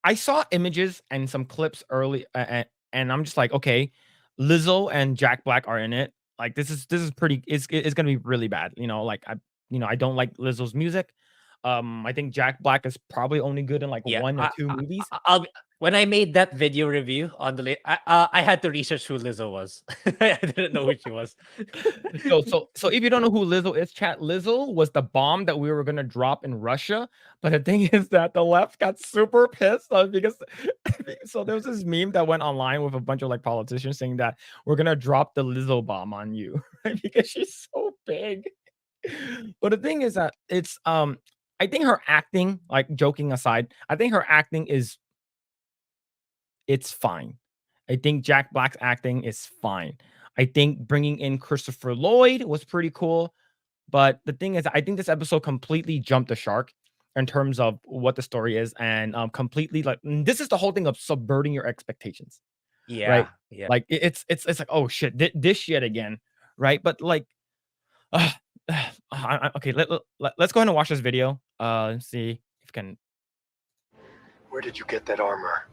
I saw images and some clips early, and I'm just like, okay, Lizzo and Jack Black are in it. Like this is pretty. It's gonna be really bad. Like I don't like Lizzo's music. I think Jack Black is probably only good in like Yeah, one or two movies. when I made that video review on I had to research who Lizzo was. I didn't know who she was. So if you don't know who Lizzo is, chat, Lizzo was the bomb that we were gonna drop in Russia. But the thing is that the left got super pissed because so there was this meme that went online with a bunch of like politicians saying that we're gonna drop the Lizzo bomb on you, right? Because she's so big. But the thing is that I think her acting, like joking aside, I think her acting it's fine. I think Jack Black's acting is fine. I think bringing in Christopher Lloyd was pretty cool. But the thing is, I think this episode completely jumped the shark in terms of what the story is, and completely like this is the whole thing of subverting your expectations, right? Yeah, yeah. Like it's like, oh shit, this shit again, right? But like, uh, okay, let's go ahead and watch this video. Let's see if we can. Where did you get that armor?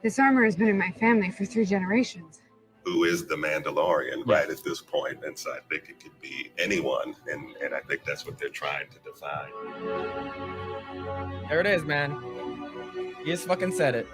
This armor has been in my family for 3 generations. Who is the Mandalorian right at this point? And so I think it could be anyone, and I think that's what they're trying to define. There it is, man. He just fucking said it.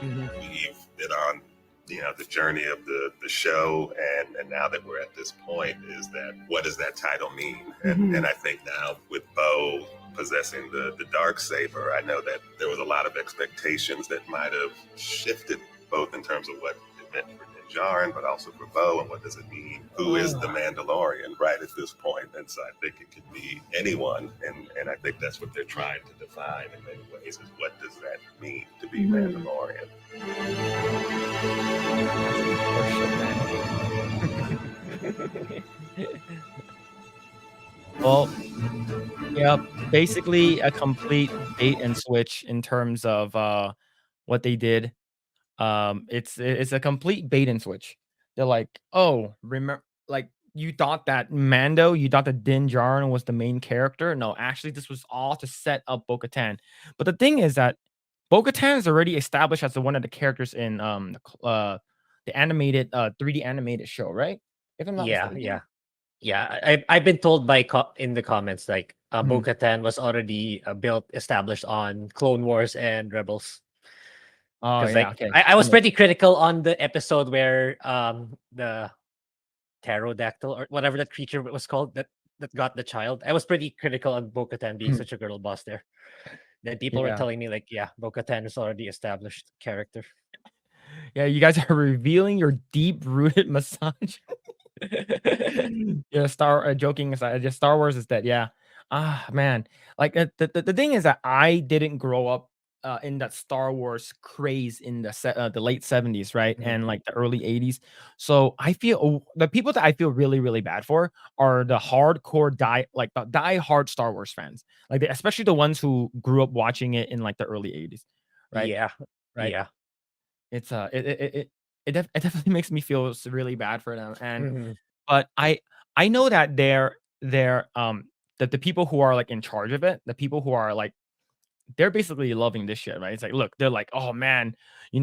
We've been on, the journey of the show, and now that we're at this point, is that what does that title mean? And I think now with Bo possessing the dark saber, I know that there was a lot of expectations that might have shifted, both in terms of what it meant for Djarin, but also for Bo, and what does it mean? Who is the Mandalorian right at this point? And so I think it could be anyone, and I think that's what they're trying to define in many ways, is what does that mean to be Mandalorian? Well, yeah, basically a complete bait and switch in terms of what they did. It's a complete bait and switch. They're like, oh, remember, like you thought that Din Djarin was the main character. No, actually, this was all to set up Bo-Katan. But the thing is that Bo-Katan is already established as one of the characters in the animated 3D animated show, right? If I'm not mistaken. Yeah. I've been told in the comments like Bo-Katan was already established on Clone Wars and Rebels. Oh yeah, okay. I was pretty critical on the episode where the pterodactyl or whatever that creature was called that got the child. I was pretty critical on Bo-Katan being such a girl boss there. Then people were telling me like, yeah, Bo-Katan is already established character. Yeah, you guys are revealing your deep-rooted misogyny. Yeah, joking aside, just Star Wars is dead. Yeah. Man. Like the thing is that I didn't grow up in that Star Wars craze in the late 70s, right? And like the early 80s. So I feel the people that I feel really, really bad for are the hardcore die hard Star Wars fans. Like especially the ones who grew up watching it in like the early 80s. Right. Yeah. Right. Yeah. It's it definitely makes me feel really bad for them. And but I know that they're that the people who are like in charge of it, the people who are like they're basically loving this shit, right? It's like, look, they're like, oh man, you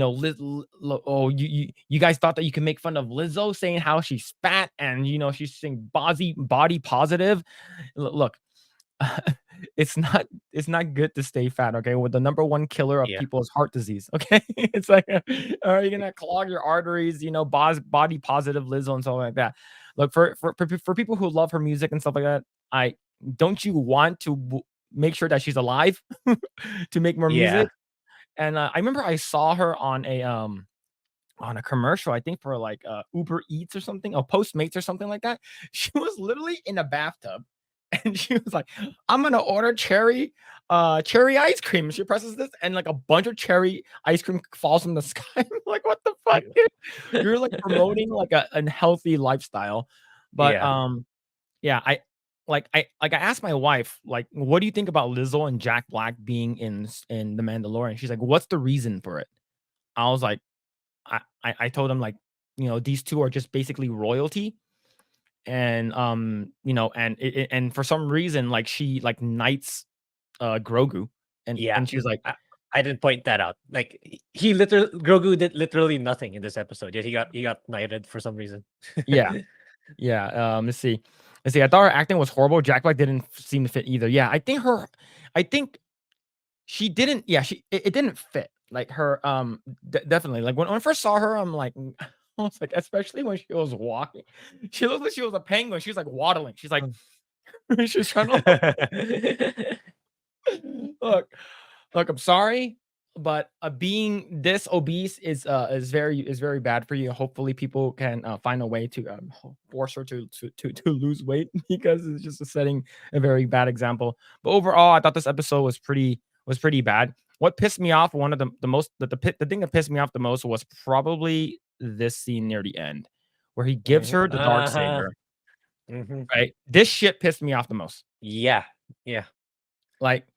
guys thought that you can make fun of Lizzo saying how she's fat and she's saying body positive. Look, it's not good to stay fat, okay? With the number one killer of people's heart disease, okay? It's like, are you gonna clog your arteries? Body positive Lizzo and stuff like that. Look, for people who love her music and stuff like that, don't you want to make sure that she's alive to make more music? And I remember I saw her on a commercial, I think for like Uber Eats or something, or Postmates or something like that. She was literally in a bathtub. And she was like, I'm gonna order cherry ice cream. She presses this, and like a bunch of cherry ice cream falls from the sky. I'm like, what the fuck, dude? You're like promoting like a unhealthy lifestyle. But yeah, I asked my wife, like, what do you think about Lizzo and Jack Black being in The Mandalorian? She's like, what's the reason for it? I was like, I told him like, these two are just basically royalty. And and for some reason like she like knights Grogu and she was like I didn't point that out. Like he literally Grogu did literally nothing in this episode. Yet he got knighted for some reason. Yeah. Yeah. Let's see. Let's see. I thought her acting was horrible. Jack Black didn't seem to fit either. Yeah, I think she didn't. Yeah, it didn't fit. Like her, definitely. Like when I first saw her, I'm like, I was like, especially when she was walking, she looked like she was a penguin. She was like waddling. She's like, she's trying to look. Look, I'm sorry, but being this obese is very bad for you. Hopefully, people can find a way to force her to lose weight because it's just setting a very bad example. But overall, I thought this episode was pretty bad. What pissed me off, one of the most the thing that pissed me off the most was probably this scene near the end where he gives her the dark saber. Right, this shit pissed me off the most. Yeah, yeah. Like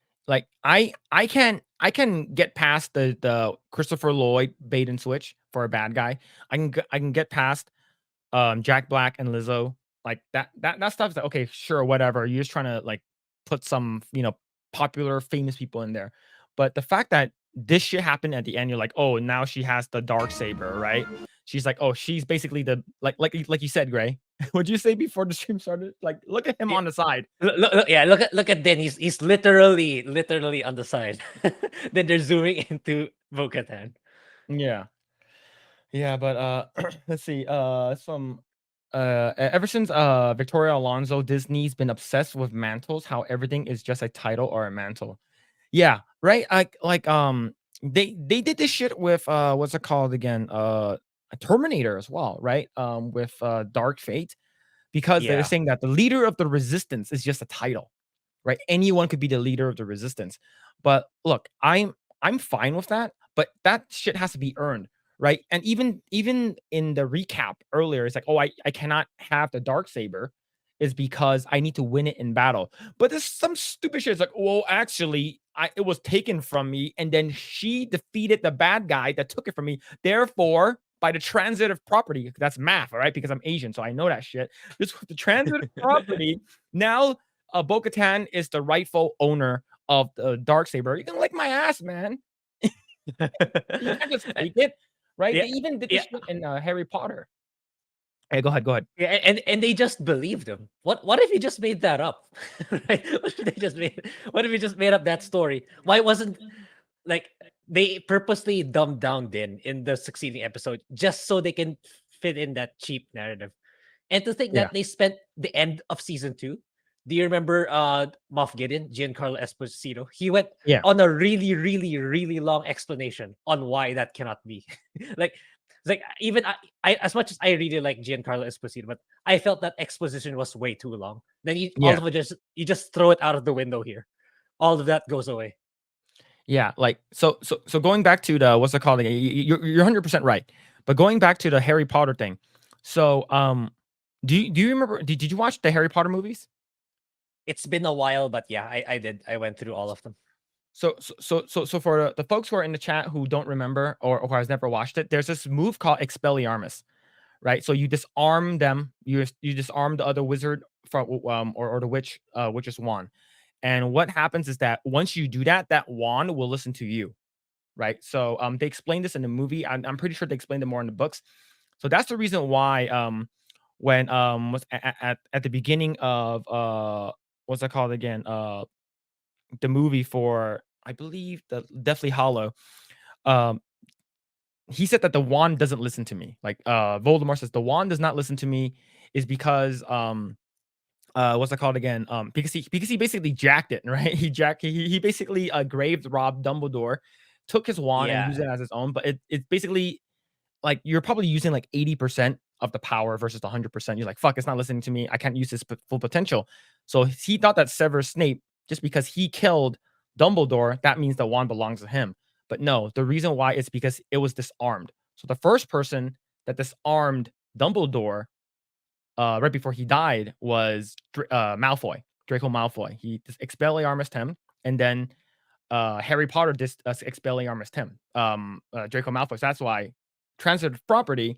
I can get past the Christopher Lloyd bait and switch for a bad guy. I can get past Jack Black and Lizzo. Like that stuff's like, okay, sure, whatever. You're just trying to like put some, popular famous people in there. But the fact that this shit happened at the end, you're like, oh, now she has the dark saber, right? She's like, oh, she's basically the like you said, Grae. What'd you say before the stream started? Like, look at him on the side. Look at Den. He's literally on the side. Then they're zooming into Bo-Katan. Yeah. Yeah, but let's see. Ever since Victoria Alonso, Disney's been obsessed with mantles, how everything is just a title or a mantle. Yeah, right. They did this shit with what's it called again? Terminator as well, right? With Dark Fate, because they're Yeah. saying that the leader of the resistance is just a title, right? Anyone could be the leader of the resistance. But look, I'm fine with that, but that shit has to be earned, right? And even in the recap earlier, it's like, oh, I cannot have the dark saber is because I need to win it in battle. But there's some stupid shit. It's like, well, actually, it was taken from me, and then she defeated the bad guy that took it from me. Therefore, by the transitive property, that's math, all right? Because I'm Asian, so I know that shit. Just with the transitive property, now Bo-Katan is the rightful owner of the darksaber. You can lick my ass, man. You can't just take it, right? Yeah, They even did this shit in Harry Potter. Hey, go ahead. Yeah, and they just believed him. What if he just made that up? Right? What if he just made up that story? Why wasn't like they purposely dumbed down Din in the succeeding episode just so they can fit in that cheap narrative? And to think Yeah. that they spent the end of season 2. Do you remember Moff Gideon, Giancarlo Esposito? He went Yeah. on a really long explanation on why that cannot be. Like even I as much as I really like Giancarlo Esposito, but I felt that exposition was way too long. Then all Yeah. of it you just throw it out of the window here. All of that goes away. Yeah, like so going back to the what's it called again? You're 100% right. But going back to the Harry Potter thing. So do you remember did you watch the Harry Potter movies? It's been a while, but yeah, I did. I went through all of them. So for the folks who are in the chat who don't remember or who has never watched it, there's this move called Expelliarmus, right? So you disarm them, you disarm the other wizard from or the witch's wand. And what happens is that once you do that, that wand will listen to you, right? So they explained this in the movie. I'm pretty sure they explained it more in the books. So that's the reason why when was at the beginning of what's that called again? The movie for I believe the Deathly Hollow. He said that the wand doesn't listen to me. Like Voldemort says the wand does not listen to me is because what's it called again? Because he basically jacked it, right? He basically graved robbed Dumbledore, took his wand and used it as his own, but it's basically like you're probably using like 80% of the power versus the 100%. You're like, fuck, it's not listening to me. I can't use this full potential. So he thought that Severus Snape, just because he killed Dumbledore, that means the wand belongs to him. But no, the reason why is because it was disarmed. So the first person that disarmed Dumbledore right before he died was Malfoy, Draco Malfoy. He Expelliarmused him, and then Harry Potter Expelliarmused him, Draco Malfoy. So that's why transitive property,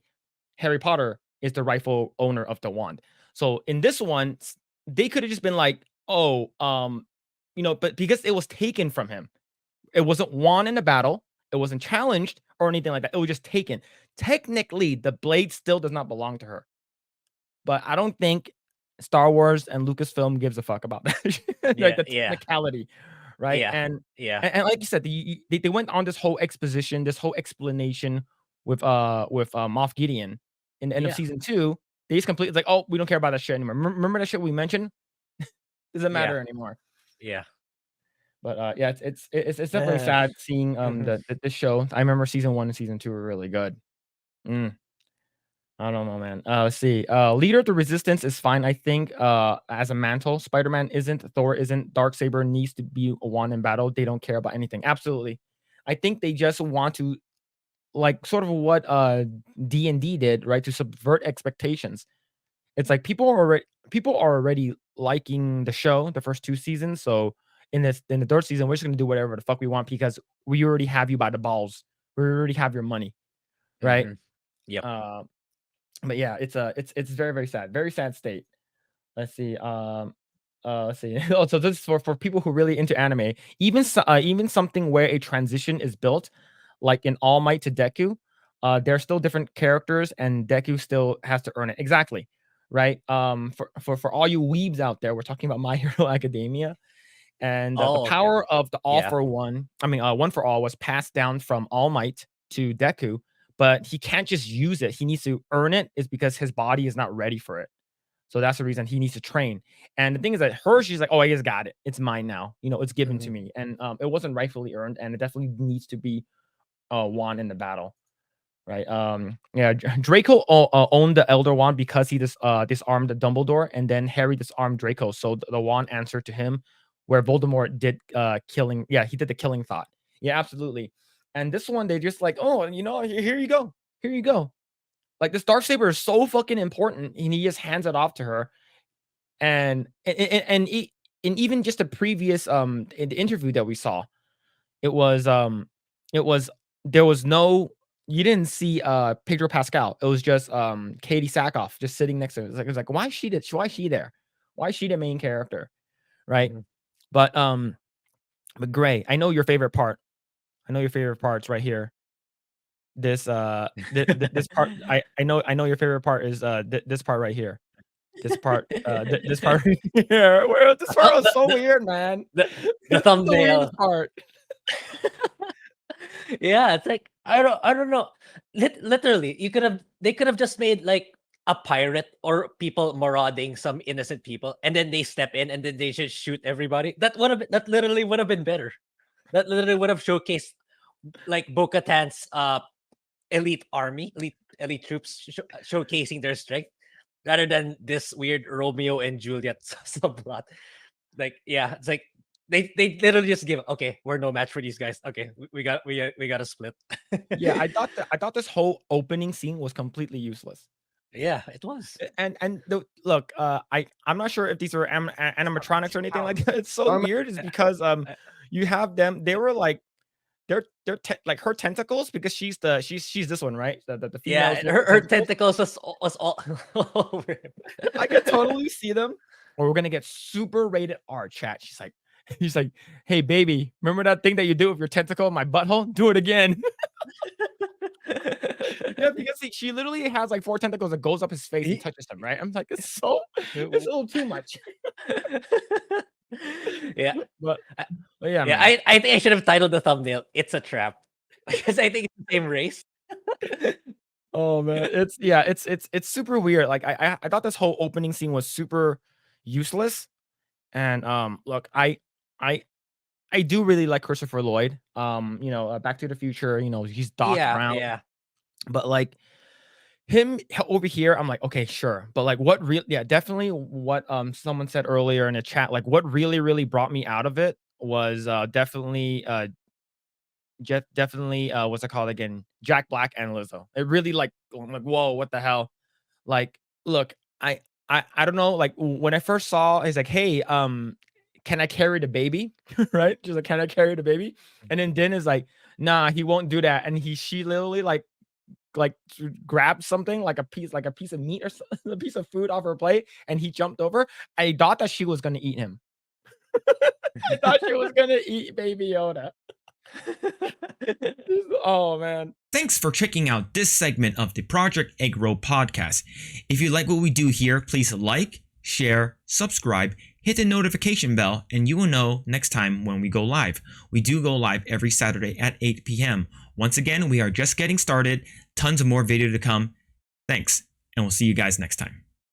Harry Potter is the rightful owner of the wand. So in this one, they could have just been like, oh, but because it was taken from him, It wasn't won in a battle. It wasn't challenged or anything like that. It was just taken. Technically, the blade still does not belong to her. But I don't think Star Wars and Lucasfilm gives a fuck about that. Like the technicality, right? Yeah. And Yeah. and like you said, they went on this whole exposition, this whole explanation with Moff Gideon in the end of season 2. They just completely like, oh, we don't care about that shit anymore. Remember that shit we mentioned? Doesn't matter anymore. Yeah. But yeah, it's definitely sad seeing the show. I remember season 1 and season 2 were really good. I don't know, man. Let's see. Leader of the Resistance is fine, I think. As a mantle, Spider-Man isn't, Thor isn't, Darksaber needs to be won in battle. They don't care about anything. Absolutely. I think they just want to, like, sort of what D&D did, right? To subvert expectations. It's like people are already liking the show, the first 2 seasons. So in the 3rd season, we're just gonna do whatever the fuck we want because we already have you by the balls. We already have your money, right? Yep. But yeah, it's very, very sad. Very sad state. Let's see. Let's see. Also, this is for people who really into anime. Even something where a transition is built, like in All Might to Deku, they're still different characters, and Deku still has to earn it. Exactly. Right. For all you weebs out there, we're talking about My Hero Academia. And the power of the All for One, One for All was passed down from All Might to Deku, but he can't just use it. He needs to earn it, is because his body is not ready for it. So that's the reason he needs to train. And the thing is that she's like, oh, I just got it. It's mine now. It's given to me. And it wasn't rightfully earned, and it definitely needs to be won in the battle. Right. Draco owned the Elder Wand because he disarmed Dumbledore, and then Harry disarmed Draco. So the wand answered to him, where Voldemort did killing. Yeah, he did the killing thought. Yeah, absolutely. And this one, they just like, oh, here you go. Here you go. Like, this Darksaber is so fucking important, and he just hands it off to her. And even just the previous in the interview that we saw, there was no, you didn't see Pedro Pascal. It was just Katie Sackhoff just sitting next to it. It was like why is she there? Why is she the main character? Right? But Grae, I know your favorite part. I know your favorite part's right here. This this part, I know your favorite part is this part right here. This part this part right here. Where this part was so weird, man. The thumbnail part. Yeah, it's like I don't know. Literally, they could have just made like a pirate or people marauding some innocent people, and then they step in and then they just shoot everybody. That literally would have been better. That literally would have showcased like Bo-Katan's elite army, elite troops showcasing their strength, rather than this weird Romeo and Juliet subplot. Like, yeah, it's like they literally just give, okay, we're no match for these guys. Okay, we got to split. Yeah, I thought this whole opening scene was completely useless. Yeah, it was. And look, I'm not sure if these are animatronics or anything like that. It's so weird, is because you have them. They were like, they're like her tentacles, because she's this one, right? The females. Yeah, her tentacles was all over him. I could totally see them. Or we're gonna get super rated R, chat. He's like, hey baby, remember that thing that you do with your tentacle in my butthole? Do it again. Yeah, because she literally has like 4 tentacles that goes up his face and touches him, right? I'm like, it's a little too much. Yeah, but yeah, I think I should have titled the thumbnail "It's a Trap," because I think it's the same race. Oh man, it's super weird. Like I thought this whole opening scene was super useless. And look, I do really like Christopher Lloyd. Back to the Future, he's Doc Brown. Yeah. But like him over here, I'm like, okay, sure. But like definitely what someone said earlier in the chat, like what really, really brought me out of it was definitely what's it called again? Jack Black and Lizzo. It really I'm like, whoa, what the hell? Like, look, I don't know. Like when I first saw, he's like, hey, can I carry the baby? Right? She's like, can I carry the baby? And then Din is like, nah, he won't do that. And she literally like grabbed something like a piece of meat or something, a piece of food off her plate, and he jumped over. I thought that she was gonna eat him. I thought she was gonna eat Baby Yoda. Oh man. Thanks for checking out this segment of the Project Eggroll podcast. If you like what we do here, please like, share, subscribe, hit the notification bell, and you will know next time when we go live. We do go live every Saturday at 8 p.m. Once again, we are just getting started. Tons of more video to come. Thanks, and we'll see you guys next time.